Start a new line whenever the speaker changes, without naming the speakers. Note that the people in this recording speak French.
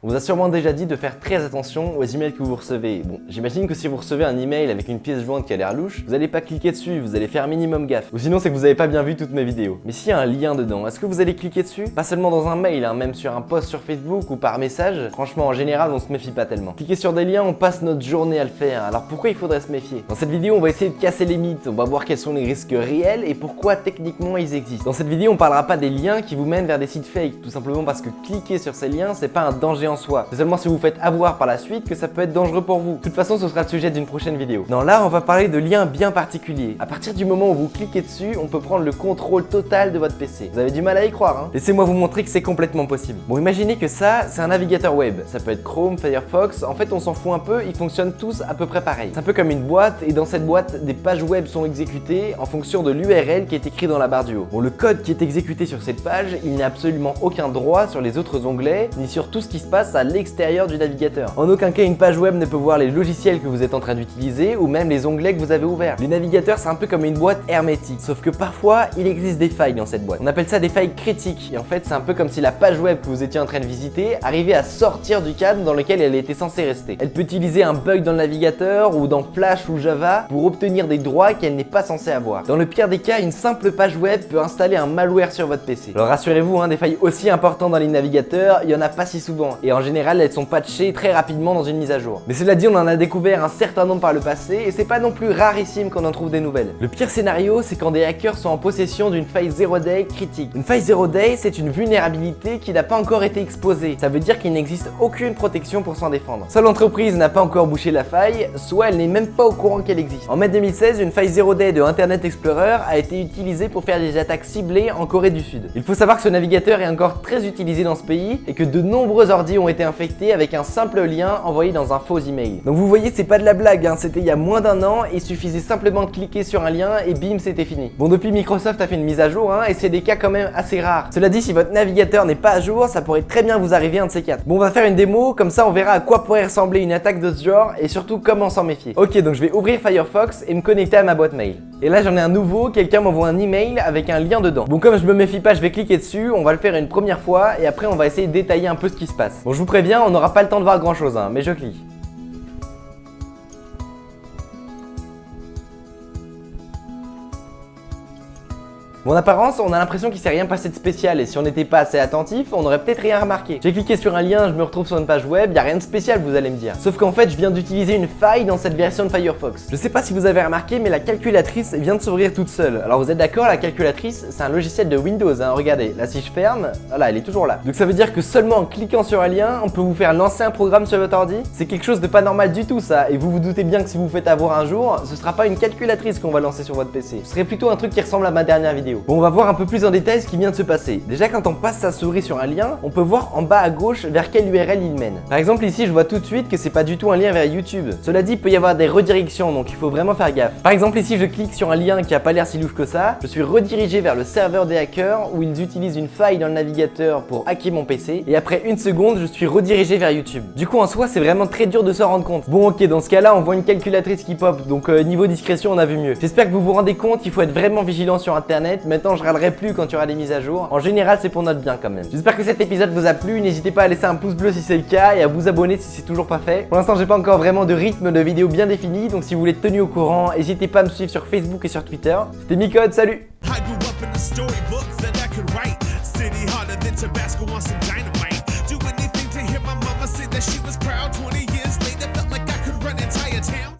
On vous a sûrement déjà dit de faire très attention aux emails que vous recevez. Bon, j'imagine que si vous recevez un email avec une pièce jointe qui a l'air louche, vous n'allez pas cliquer dessus, vous allez faire minimum gaffe. Ou sinon c'est que vous n'avez pas bien vu toutes mes vidéos. Mais s'il y a un lien dedans, est-ce que vous allez cliquer dessus? Pas seulement dans un mail, hein, même sur un post sur Facebook ou par message. Franchement, en général, on se méfie pas tellement. Cliquer sur des liens, on passe notre journée à le faire. Alors pourquoi il faudrait se méfier? Dans cette vidéo, on va essayer de casser les mythes. On va voir quels sont les risques réels et pourquoi techniquement ils existent. Dans cette vidéo, on parlera pas des liens qui vous mènent vers des sites fake, tout simplement parce que cliquer sur ces liens, c'est pas un danger en soi. C'est seulement si vous vous faites avoir par la suite que ça peut être dangereux pour vous. De toute façon, ce sera le sujet d'une prochaine vidéo. Non, là, on va parler de liens bien particuliers. À partir du moment où vous cliquez dessus, on peut prendre le contrôle total de votre PC. Vous avez du mal à y croire, hein? Laissez-moi vous montrer que c'est complètement possible. Bon, imaginez que ça, c'est un navigateur web. Ça peut être Chrome, Firefox. En fait, on s'en fout un peu, ils fonctionnent tous à peu près pareil. C'est un peu comme une boîte, et dans cette boîte, des pages web sont exécutées en fonction de l'URL qui est écrit dans la barre du haut. Bon, le code qui est exécuté sur cette page, il n'a absolument aucun droit sur les autres onglets, ni sur tout ce qui se passe à l'extérieur du navigateur. En aucun cas, une page web ne peut voir les logiciels que vous êtes en train d'utiliser ou même les onglets que vous avez ouverts. Les navigateurs, c'est un peu comme une boîte hermétique, sauf que parfois, il existe des failles dans cette boîte. On appelle ça des failles critiques, et en fait, c'est un peu comme si la page web que vous étiez en train de visiter arrivait à sortir du cadre dans lequel elle était censée rester. Elle peut utiliser un bug dans le navigateur ou dans Flash ou Java pour obtenir des droits qu'elle n'est pas censée avoir. Dans le pire des cas, une simple page web peut installer un malware sur votre PC. Alors rassurez-vous, hein, des failles aussi importantes dans les navigateurs, il y en a pas si souvent, et en général, elles sont patchées très rapidement dans une mise à jour. Mais cela dit, on en a découvert un certain nombre par le passé, et c'est pas non plus rarissime qu'on en trouve des nouvelles. Le pire scénario, c'est quand des hackers sont en possession d'une faille 0 day critique. Une faille 0 day, c'est une vulnérabilité qui n'a pas encore été exposée. Ça veut dire qu'il n'existe aucune protection pour s'en défendre. Soit l'entreprise n'a pas encore bouché la faille, soit elle n'est même pas au courant qu'elle existe. En mai 2016, une faille 0 day de Internet Explorer a été utilisée pour faire des attaques ciblées en Corée du Sud. Il faut savoir que ce navigateur est encore très utilisé dans ce pays et que de nombreux ordi ont été infectés avec un simple lien envoyé dans un faux email. Donc vous voyez, c'est pas de la blague, hein. C'était il y a moins d'un an et il suffisait simplement de cliquer sur un lien et bim, c'était fini. Bon, depuis Microsoft a fait une mise à jour, hein, et c'est des cas quand même assez rares. Cela dit, si votre navigateur n'est pas à jour, ça pourrait très bien vous arriver un de ces quatre. Bon, on va faire une démo, comme ça on verra à quoi pourrait ressembler une attaque de ce genre et surtout comment s'en méfier. Ok, donc je vais ouvrir Firefox et me connecter à ma boîte mail. Et là j'en ai un nouveau, quelqu'un m'envoie un email avec un lien dedans. Bon, comme je me méfie pas, je vais cliquer dessus, on va le faire une première fois et après on va essayer de détailler un peu ce qui se passe. Bon, je vous préviens, on n'aura pas le temps de voir grand chose, hein, mais je clique. Bon, en apparence, on a l'impression qu'il s'est rien passé de spécial et si on n'était pas assez attentif, on aurait peut-être rien remarqué. J'ai cliqué sur un lien, je me retrouve sur une page web, y a rien de spécial, vous allez me dire. Sauf qu'en fait, je viens d'utiliser une faille dans cette version de Firefox. Je sais pas si vous avez remarqué, mais la calculatrice vient de s'ouvrir toute seule. Alors vous êtes d'accord, la calculatrice, c'est un logiciel de Windows, hein. Regardez, là si je ferme, voilà, elle est toujours là. Donc ça veut dire que seulement en cliquant sur un lien, on peut vous faire lancer un programme sur votre ordi. C'est quelque chose de pas normal du tout ça, et vous vous doutez bien que si vous vous faites avoir un jour, ce sera pas une calculatrice qu'on va lancer sur votre PC. Ce serait plutôt un truc qui ressemble à ma dernière vidéo. Bon, on va voir un peu plus en détail ce qui vient de se passer. Déjà, quand on passe sa souris sur un lien, on peut voir en bas à gauche vers quelle URL il mène. Par exemple, ici, je vois tout de suite que c'est pas du tout un lien vers YouTube. Cela dit, il peut y avoir des redirections, donc il faut vraiment faire gaffe. Par exemple, ici, je clique sur un lien qui a pas l'air si louche que ça. Je suis redirigé vers le serveur des hackers où ils utilisent une faille dans le navigateur pour hacker mon PC. Et après une seconde, je suis redirigé vers YouTube. Du coup, en soi, c'est vraiment très dur de s'en rendre compte. Bon, ok, dans ce cas-là, on voit une calculatrice qui pop, donc niveau discrétion, on a vu mieux. J'espère que vous vous rendez compte, il faut être vraiment vigilant sur Internet. Maintenant, je râlerai plus quand il y aura des mises à jour. En général, c'est pour notre bien quand même. J'espère que cet épisode vous a plu. N'hésitez pas à laisser un pouce bleu si c'est le cas et à vous abonner si c'est toujours pas fait. Pour l'instant, j'ai pas encore vraiment de rythme de vidéo bien défini, donc si vous voulez être tenu au courant, n'hésitez pas à me suivre sur Facebook et sur Twitter. C'était Micode, salut!
City harder than Tabasco on some dynamite. Do anything to hear my mama.